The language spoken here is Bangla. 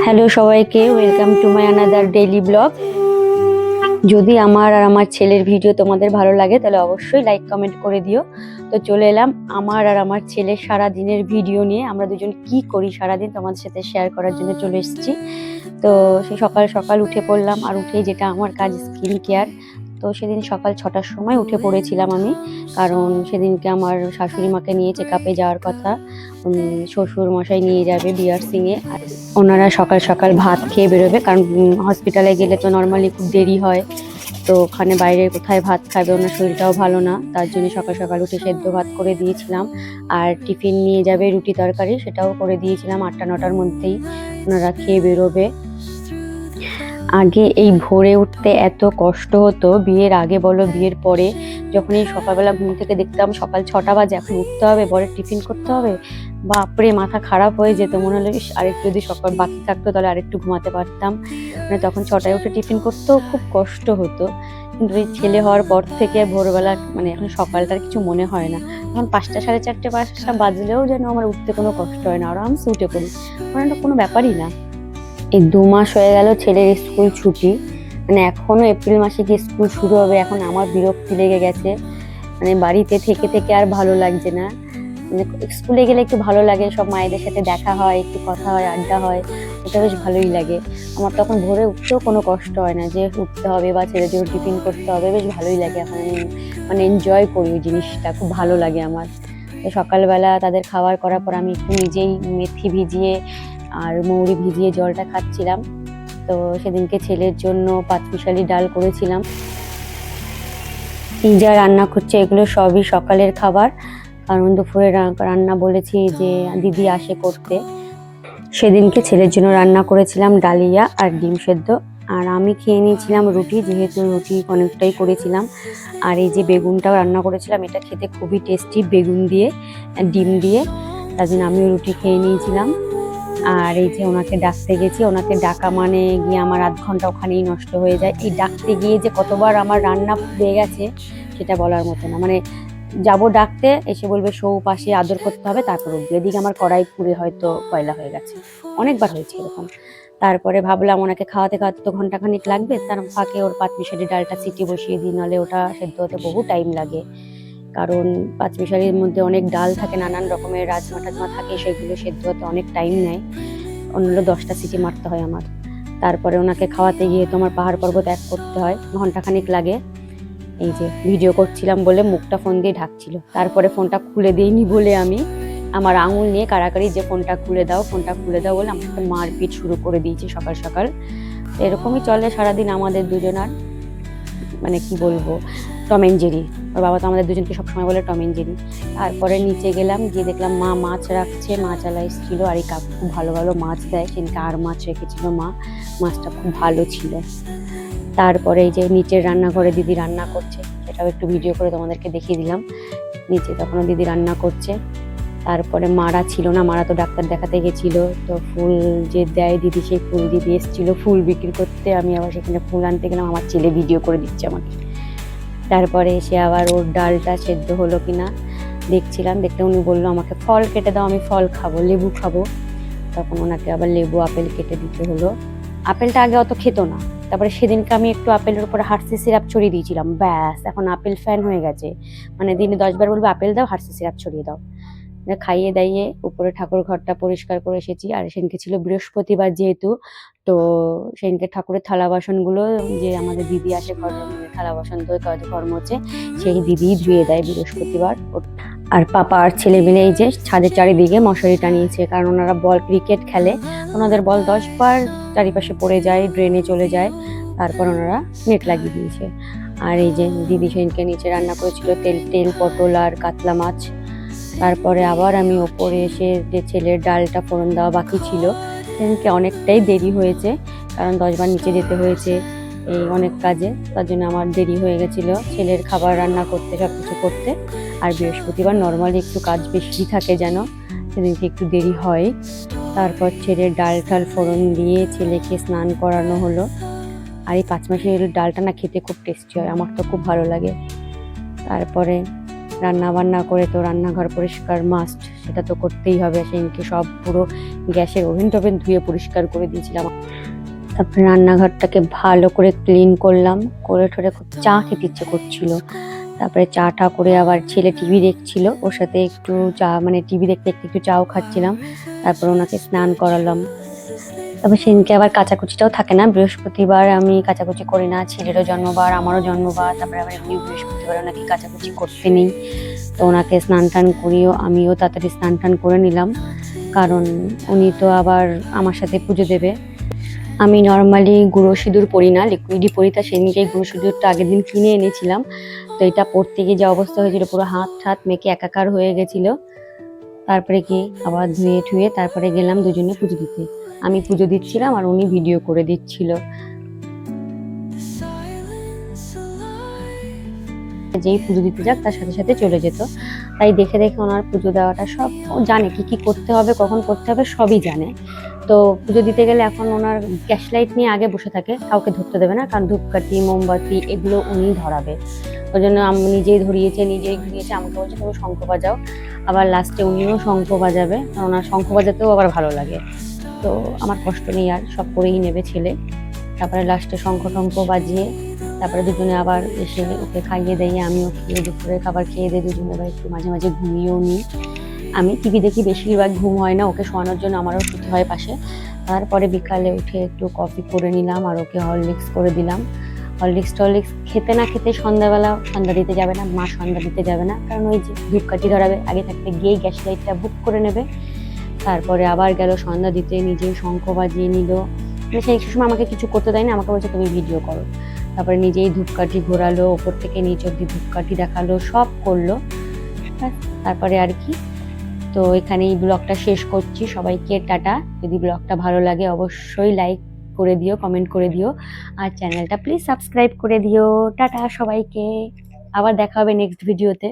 হ্যালো সবাইকে, welcome to my another daily blog. যদি আমার আর আমার ছেলের ভিডিও তোমাদের ভালো লাগে তাহলে অবশ্যই লাইক কমেন্ট করে দিও। তো চলে এলাম আমার আর আমার ছেলের সারা দিনের ভিডিও নিয়ে। আমরা দুজন কি করি সারাদিন তোমাদের সাথে শেয়ার করার জন্য চলে এসেছি। তো সেই সকাল সকাল উঠে পড়লাম, আর উঠেই যেটা আমার কাজ স্কিন কেয়ার। তো সেদিন সকাল 6টার সময় উঠে পড়েছিলাম আমি, কারণ সেদিনকে আমার শাশুড়ি মাকে নিয়ে চেক আপে যাওয়ার কথা। শ্বশুর মশাই নিয়ে যাবে বিআরসিংয়ে, আর ওনারা সকাল সকাল ভাত খেয়ে বেরোবে, কারণ হসপিটালে গেলে তো নর্মালি খুব দেরি হয়। তো ওখানে বাইরে কোথায় ভাত খাবে, ওনার শরীরটাও ভালো না, তার জন্য সকাল সকাল উঠে সেদ্ধ ভাত করে দিয়েছিলাম। আর টিফিন নিয়ে যাবে রুটি তরকারি, সেটাও করে দিয়েছিলাম 8টা-9টার মধ্যেই ওনারা খেয়ে বেরোবে। আগে এই ভোরে উঠতে এত কষ্ট হতো, বিয়ের আগে বলো বিয়ের পরে, যখন এই সকালবেলা ঘুম থেকে দেখতাম সকাল 6টা বাজে, এখন উঠতে হবে, বরের টিফিন করতে হবে, বাপরে মাথা খারাপ হয়ে যেত। মনে হলো আরেকটু যদি সকাল বাকি থাকতো তাহলে আরেকটু ঘুমাতে পারতাম। মানে তখন 6টায় উঠে টিফিন করতেও খুব কষ্ট হতো। কিন্তু এই ছেলে হওয়ার পর থেকে ভোরবেলা, মানে এখন সকালটার কিছু মনে হয় না। এখন 5টা, 4:30, 5টা বাজলেও যেন আমার উঠতে কোনো কষ্ট হয় না, আরামসে উঠে পড়ি, মানে এটা কোনো ব্যাপারই না। এই 2 মাস হয়ে গেল ছেলের স্কুল ছুটি, মানে এখনো এপ্রিল মাসে কি স্কুল শুরু হবে, এখন আমার বিরক্তি লেগে গেছে। মানে বাড়িতে থেকে থেকে আর ভালো লাগছে না। মানে স্কুলে গেলে একটু ভালো লাগে, সব মায়েদের সাথে দেখা হয়, একটু কথা হয়, আড্ডা হয়, ওটা বেশ ভালোই লাগে। আমার তখন ভোরে উঠতেও কোনো কষ্ট হয় না, যে উঠতে হবে বা ছেলের জন্য টিফিন করতে হবে, বেশ ভালোই লাগে। এখন আমি মানে এনজয় করি ওই জিনিসটা, খুব ভালো লাগে আমার। তো সকালবেলা তাদের খাবার করার পর আমি একটু নিজেই মেথি ভিজিয়ে আর মৌরি ভিজিয়ে জলটা খাচ্ছিলাম। তো সেদিনকে ছেলের জন্য পাঁচমিশালি ডাল করেছিলাম। যা রান্না করছে এগুলো সবই সকালের খাবার, কারণ দুপুরে রান্না বলেছি যে দিদি আসে করতে। সেদিনকে ছেলের জন্য রান্না করেছিলাম ডালিয়া আর ডিম সেদ্ধ, আর আমি খেয়ে নিয়েছিলাম রুটি, যেহেতু রুটি অনেকটাই করেছিলাম। আর এই যে বেগুনটাও রান্না করেছিলাম, এটা খেতে খুবই টেস্টি, বেগুন দিয়ে ডিম দিয়ে, তার জন্য আমিও রুটি খেয়ে নিয়েছিলাম। আর এই যে ওনাকে ডাকতে গেছি, ওনাকে ডাকা মানে গিয়ে আমার আধ ঘন্টা ওখানেই নষ্ট হয়ে যায়। এই ডাকতে গিয়ে যে কতবার আমার রান্না পুড়ে গেছে সেটা বলার মতো না। মানে যাবো ডাকতে, এসে বলবে সৌ পাশে আদর করতে হবে, তারপর উঠবে, এদিকে আমার কড়াই পুড়ে হয়তো কয়লা হয়ে গেছে, অনেকবার হয়েছে এরকম। তারপরে ভাবলাম ওনাকে খাওয়াতে খাওয়াতে তো ঘন্টাখানিক লাগবে, তার ফাঁকে ওর পাঁচমিশালি ডালটা সিটি বসিয়ে দিই, নাহলে ওটা সেদ্ধ হতে বহু টাইম লাগে। কারণ পাঁচমিশালির মধ্যে অনেক ডাল থাকে, নানান রকমের রাজমা টাজমা থাকে, সেগুলো সেদ্ধ হতে অনেক টাইম নেয়। অন্য 10টা সিটি মারতে হয় আমার। তারপরে ওনাকে খাওয়াতে গিয়ে তো আমার পাহাড় পর্বত এক করতে হয়, ঘন্টাখানিক লাগে। এই যে ভিডিও করছিলাম বলে মুখটা ফোন দিয়ে ঢাকছিল, তারপরে ফোনটা খুলে দিইনি বলে আমি আমার আঙুল নিয়ে কাড়াকাড়ি যে ফোনটা খুলে দাও, ফোনটা খুলে দাও বলে আমার সাথে মারপিট শুরু করে দিয়েছে সকাল সকাল। এরকমই চলে সারাদিন আমাদের দুজনার, মানে কি বলবো, টম এন্ড জেরি। ওর বাবা তো আমাদের দুজনকে সবসময় বলে টম এন্ড জেরি। তারপরে নিচে গেলাম, গিয়ে দেখলাম মা মাছ রাখছে, মাছওয়ালা এসেছিল, আর এই কাকু খুব ভালো ভালো মাছ দেয়, সেদিনকে আর মাছ রেখেছিল মা, মাছটা খুব ভালো ছিল। তারপরে এই যে নিচের রান্নাঘরে দিদি রান্না করছে, সেটাও একটু ভিডিও করে তোমাদেরকে দেখিয়ে দিলাম। নিচে তখনও দিদি রান্না করছে। তারপরে মারা ছিল না, মারা তো ডাক্তার দেখাতে গেছিল, তো ফুল যে দেয় দিদি, সেই ফুল দিদি এসেছিল ফুল বিক্রি করতে। আমি আবার সেখানে ফুল আনতে গেলাম, আমার ছেলে ভিডিও করে দিচ্ছে আমাকে। তারপরে এসে আবার ওর ডালটা সেদ্ধ হলো কিনা দেখছিলাম, দেখতে উনি বললো আমাকে ফল কেটে দাও, আমি ফল খাবো, লেবু খাবো। তখন ওনাকে আবার লেবু আপেল কেটে দিতে হলো। আপেলটা আগে অত খেত না, তারপরে সেদিনকে আমি একটু আপেলের উপরে হার্সি সিরাপ ছড়িয়ে দিয়েছিলাম, ব্যাস এখন আপেল ফ্যান হয়ে গেছে। মানে দিনে 10বার বলবো আপেল দাও, হার্সি সিরাপ ছড়িয়ে দাও। খাইয়ে দাইয়ে উপরে ঠাকুর ঘরটা পরিষ্কার করে এসেছি। আর সেদিনকে ছিল বৃহস্পতিবার যেহেতু, তো সেদিনকে ঠাকুরের থালা বাসনগুলো যে আমাদের দিদি আসে ঘর, থালা বাসন ধুয়ে ঘর মোছে, সেই দিদি ধুয়ে দেয় বৃহস্পতিবার। আর পাপা আর ছেলে মিলে এই যে ছাদের চারিদিকে মশারি টানিয়েছে, কারণ ওনারা বল ক্রিকেট খেলে, ওনাদের বল 10বার চারিপাশে পড়ে যায়, ড্রেনে চলে যায়, তারপর ওনারা নেট লাগিয়ে দিয়েছে। আর এই যে দিদি সেদিনকে নিচে রান্না করেছিল তেল পটল আর কাতলা মাছ। তারপরে আবার আমি ওপরে এসে যে ছেলের ডালটা ফোড়ন দেওয়া বাকি ছিল, সেদিনকে অনেকটাই দেরি হয়েছে, কারণ 10বার নিচে যেতে হয়েছে এই অনেক কাজে, তার জন্য আমার দেরি হয়ে গেছিলো ছেলের খাবার রান্না করতে, সব কিছু করতে। আর বৃহস্পতিবার নর্মালি একটু কাজ বেশি থাকে যেন, সেদিনকে একটু দেরি হয়। তারপর ছেলের ডাল ফোড়ন দিয়ে ছেলেকে স্নান করানো হলো। আর এই 5 মাসের ডালটা না খেতে খুব টেস্টি হয়, আমার তো খুব ভালো লাগে। তারপরে রান্না বান্না করে তো রান্নাঘর পরিষ্কার মাস্ট, সেটা তো করতেই হবে। সেদিনকে সব পুরো গ্যাসের ওভেন টোভেন ধুয়ে পরিষ্কার করে দিয়েছিলাম। তারপরে রান্নাঘরটাকে ভালো করে ক্লিন করলাম, করে ঠোরে খুব চা খেতে ইচ্ছে করছিল। তারপরে চাটা করে আবার ছেলে টিভি দেখছিল, ওর সাথে একটু চা মানে টিভি দেখতে দেখতে একটু চাও খাচ্ছিলাম। তারপর ওনাকে স্নান করালাম। তবে সেদিনকে আবার কাচাকুচিটাও থাকে না, বৃহস্পতিবার আমি কাচাকুচি করি না, ছেলেরও জন্মবার আমারও জন্মবার, তারপরে আবার এমনি বৃহস্পতিবার ওনাকে কাচাকুচি করতে নেই। তো ওনাকে স্নান টান করিও আমিও তাড়াতাড়ি স্নান টান করে নিলাম, কারণ উনি তো আবার আমার সাথে পুজো দেবে। আমি নর্মালি গুঁড়ো সিঁদুর পরি না, লিকুইডই পরি। তা সেদিনকে গুঁড়ো সিঁদুরটা আগের দিন কিনে এনেছিলাম, তো এটা পরতে গিয়ে যে অবস্থা হয়েছিল, পুরো হাত ঠাত মেখে একাকার হয়ে গেছিল। তারপরে কি আবার ধুয়ে ঠুয়ে তারপরে গেলাম দুজনে পুজো দিতে। আমি পুজো দিচ্ছিলাম আর উনি ভিডিও করে দিচ্ছিল। যেই পুজো দিতে যাক তার সাথে সাথে চলে যেত, তাই দেখে দেখে ওনার পুজো দেওয়াটা সব জানে, কি কি করতে হবে কখন করতে হবে সবই জানে। তো পুজো দিতে গেলে এখন ওনার গ্যাস লাইট নিয়ে আগে বসে থাকে, কাউকে ধরতে দেবে না, কারণ ধূপকাঠি মোমবাতি এগুলো উনি ধরাবে। ওই জন্য আমি নিজেই ধরিয়েছে, নিজেই ঘুরিয়েছে, আমাকে বলছে তুমি শঙ্খ বাজাও। আবার লাস্টে উনিও শঙ্খ বাজাবে, কারণ ওনার শঙ্খ বাজাতেও আবার ভালো লাগে। তো আমার কষ্ট নেই, আর সব করেই নেবে ছেলে। তারপরে লাস্টে শঙ্খ টঙ্খ বাজিয়ে তারপরে দুজনে আবার এসে ওকে খাইয়ে দিয়ে আমিও খেয়ে দুপুরে খাবার খেয়ে দিয়ে দুজনে আবার একটু মাঝে মাঝে ঘুমিয়েও নিই। আমি টিভি দেখি, বেশিরভাগ ঘুম হয় না, ওকে শোয়ানোর জন্য আমারও শুতে হয় পাশে। তারপরে বিকালে উঠে একটু কফি করে নিলাম আর ওকে হরলিক্স করে দিলাম। হরলিক্স টরলিক্স খেতে না খেতে সন্ধ্যাবেলা সন্ধ্যা দিতে যাবে না, মা সন্ধ্যা দিতে যাবে না, কারণ ওই যে ধূপকাঠি ধরাবে, আগে থাকতে গিয়েই গ্যাস লাইটটা বুক করে নেবে। তারপরে আবার গেল সন্ধ্যা দিতে, নিজেই শঙ্খ বাজিয়ে নিল। মানে সেই সময় আমাকে কিছু করতে দেয় না, আমাকে বলছে তুমি ভিডিও করো। তারপরে নিজেই ধূপকাঠি ঘোরালো, ওপর থেকে নিচ অব্দি ধূপকাঠি দেখালো, সব করলো। তারপরে আর কি, তো এখানেই ব্লগটা শেষ করছি। সবাইকে টাটা। যদি ব্লগটা ভালো লাগে অবশ্যই লাইক করে দিও, কমেন্ট করে দিও, আর চ্যানেলটা প্লিজ সাবস্ক্রাইব করে দিও। টাটা সবাইকে, আবার দেখা হবে নেক্সট ভিডিওতে।